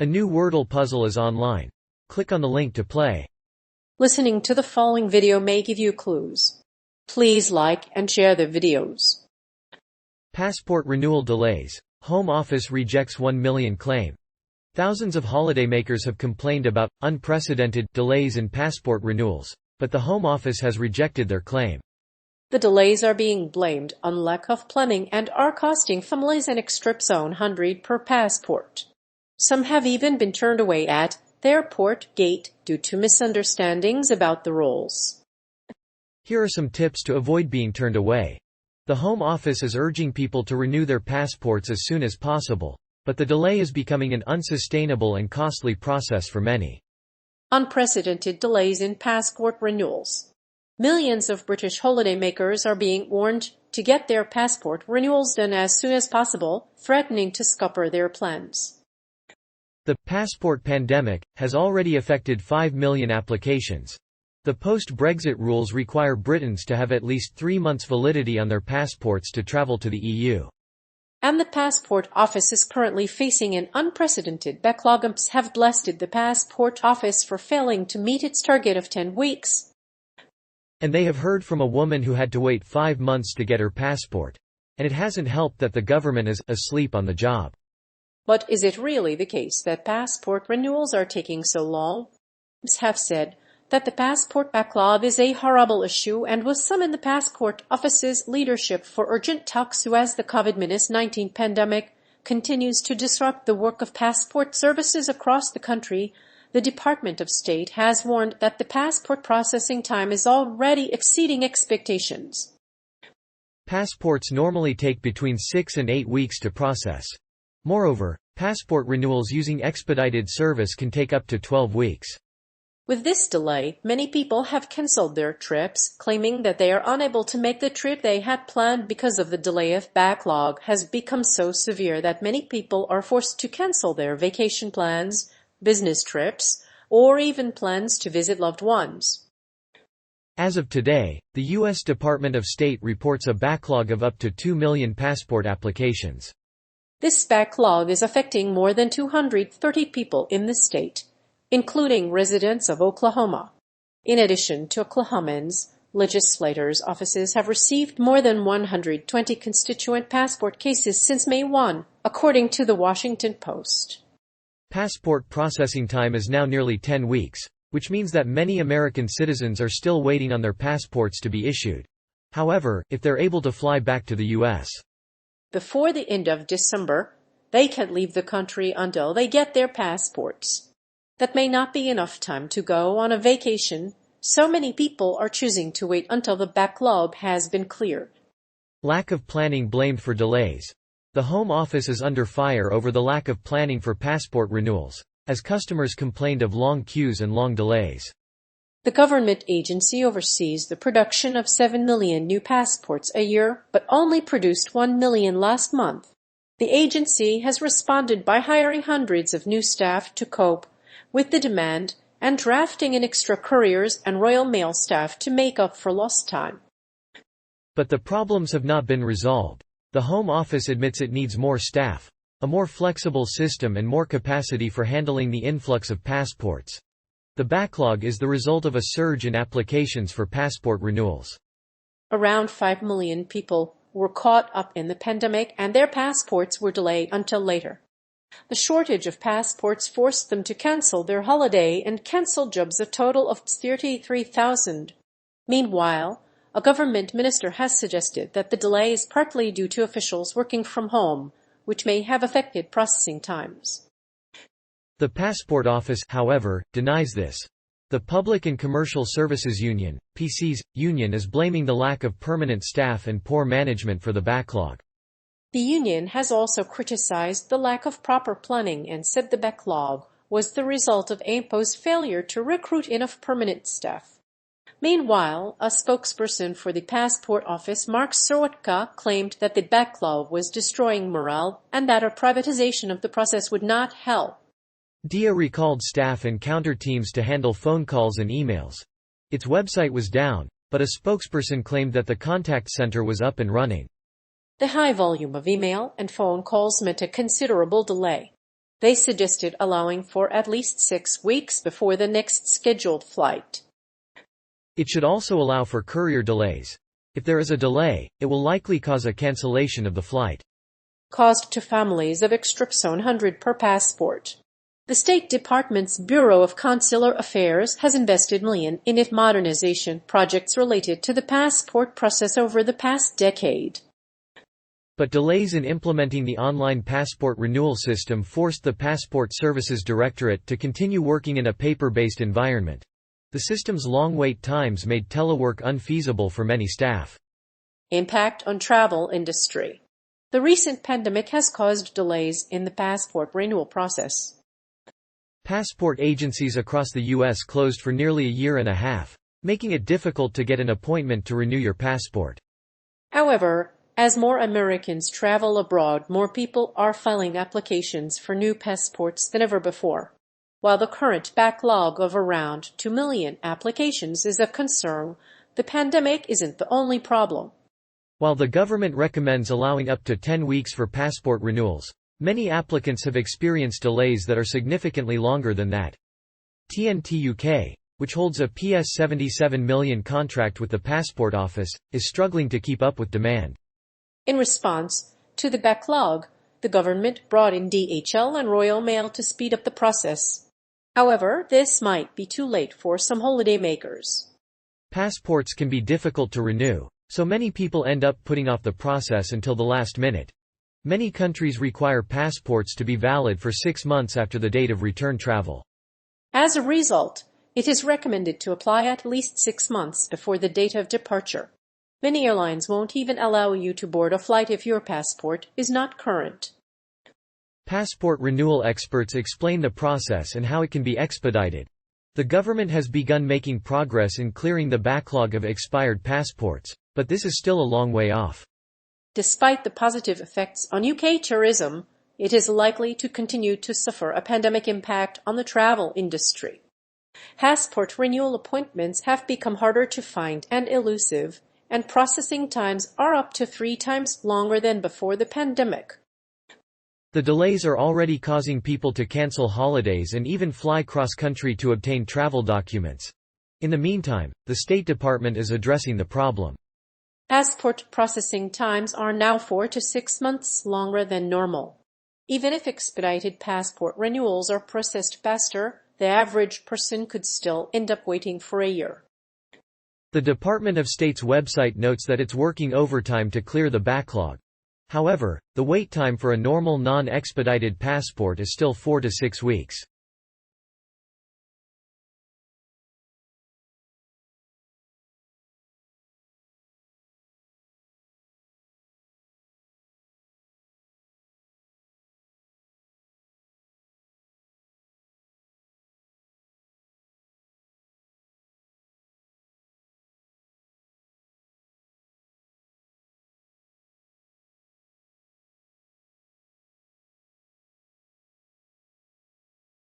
A new Wordle puzzle is online. Click on the link to play. Listening to the following video may give you clues. Please like and share the videos. Passport renewal delays. Home Office rejects 1 million claim. Thousands of holidaymakers have complained about unprecedented delays in passport renewals, but the Home Office has rejected their claim. The delays are being blamed on lack of planning and are costing families an extra $100 per passport. Some have even been turned away at the airport gate due to misunderstandings about the rules. Here are some tips to avoid being turned away. The Home Office is urging people to renew their passports as soon as possible, but the delay is becoming an unsustainable and costly process for many. Unprecedented delays in passport renewals. Millions of British holidaymakers are being warned to get their passport renewals done as soon as possible, threatening to scupper their plans. The passport pandemic has already affected 5 million applications. The post-Brexit rules require Britons to have at least 3 months validity on their passports to travel to the EU. And the Passport Office is currently facing an unprecedented backlog. Have blasted the Passport Office for failing to meet its target of 10 weeks. And they have heard from a woman who had to wait 5 months to get her passport. And it hasn't helped that the government is asleep on the job. But is it really the case that passport renewals are taking so long? Have said that the passport backlog is a horrible issue and will summon the Passport Office's leadership for urgent talks as the COVID-19 pandemic continues to disrupt the work of passport services across the country. The Department of State has warned that the passport processing time is already exceeding expectations. Passports normally take between 6 and 8 weeks to process. Moreover, passport renewals using expedited service can take up to 12 weeks. With this delay, many people have cancelled their trips, claiming that they are unable to make the trip they had planned because of the delay. Of backlog has become so severe that many people are forced to cancel their vacation plans, business trips, or even plans to visit loved ones. As of today, the U.S. Department of State reports a backlog of up to 2 million passport applications. This backlog is affecting more than 230 people in the state, including residents of Oklahoma. In addition to Oklahomans, legislators' offices have received more than 120 constituent passport cases since May 1, according to the Washington Post. Passport processing time is now nearly 10 weeks, which means that many American citizens are still waiting on their passports to be issued. However, if they're able to fly back to the U.S. before the end of December, they can't leave the country until they get their passports. That may not be enough time to go on a vacation, so many people are choosing to wait until the backlog has been cleared. Lack of planning blamed for delays. The Home Office is under fire over the lack of planning for passport renewals, as customers complained of long queues and long delays. The government agency oversees the production of 7 million new passports a year, but only produced 1 million last month. The agency has responded by hiring hundreds of new staff to cope with the demand and drafting in extra couriers and Royal Mail staff to make up for lost time. But the problems have not been resolved. The Home Office admits it needs more staff, a more flexible system and more capacity for handling the influx of passports. The backlog is the result of a surge in applications for passport renewals. Around 5 million people were caught up in the pandemic and their passports were delayed until later. The shortage of passports forced them to cancel their holiday and cancel jobs, a total of 33,000. Meanwhile, a government minister has suggested that the delay is partly due to officials working from home, which may have affected processing times. The Passport Office, however, denies this. The Public and Commercial Services Union, PC's, union is blaming the lack of permanent staff and poor management for the backlog. The union has also criticized the lack of proper planning and said the backlog was the result of AMPO's failure to recruit enough permanent staff. Meanwhile, a spokesperson for the Passport Office, Mark Sorotka, claimed that the backlog was destroying morale and that a privatization of the process would not help. DIA recalled staff and counter teams to handle phone calls and emails. Its website was down, but a spokesperson claimed that the contact center was up and running. The high volume of email and phone calls meant a considerable delay. They suggested allowing for at least 6 weeks before the next scheduled flight. It should also allow for courier delays. If there is a delay, it will likely cause a cancellation of the flight. Cost to families of extra 100 per passport. The State Department's Bureau of Consular Affairs has invested millions in its modernization projects related to the passport process over the past decade. But delays in implementing the online passport renewal system forced the Passport Services Directorate to continue working in a paper-based environment. The system's long wait times made telework unfeasible for many staff. Impact on travel industry. The recent pandemic has caused delays in the passport renewal process. Passport agencies across the U.S. closed for nearly a year and a half, making it difficult to get an appointment to renew your passport. However, as more Americans travel abroad, more people are filing applications for new passports than ever before. While the current backlog of around 2 million applications is a concern, the pandemic isn't the only problem. While the government recommends allowing up to 10 weeks for passport renewals, many applicants have experienced delays that are significantly longer than that. TNT UK, which holds a PS77 million contract with the Passport Office, is struggling to keep up with demand. In response to the backlog, the government brought in DHL and Royal Mail to speed up the process. However, this might be too late for some holidaymakers. Passports can be difficult to renew, so many people end up putting off the process until the last minute. Many countries require passports to be valid for 6 months after the date of return travel. As a result, it is recommended to apply at least 6 months before the date of departure. Many airlines won't even allow you to board a flight if your passport is not current. Passport renewal experts explain the process and how it can be expedited. The government has begun making progress in clearing the backlog of expired passports, but this is still a long way off. Despite the positive effects on UK tourism, it is likely to continue to suffer a pandemic impact on the travel industry. Passport renewal appointments have become harder to find and elusive, and processing times are up to 3 times longer than before the pandemic. The delays are already causing people to cancel holidays and even fly cross-country to obtain travel documents. In the meantime, the State Department is addressing the problem. Passport processing times are now 4 to 6 months longer than normal. Even if expedited passport renewals are processed faster, the average person could still end up waiting for a year. The Department of State's website notes that it's working overtime to clear the backlog. However, the wait time for a normal non-expedited passport is still 4 to 6 weeks.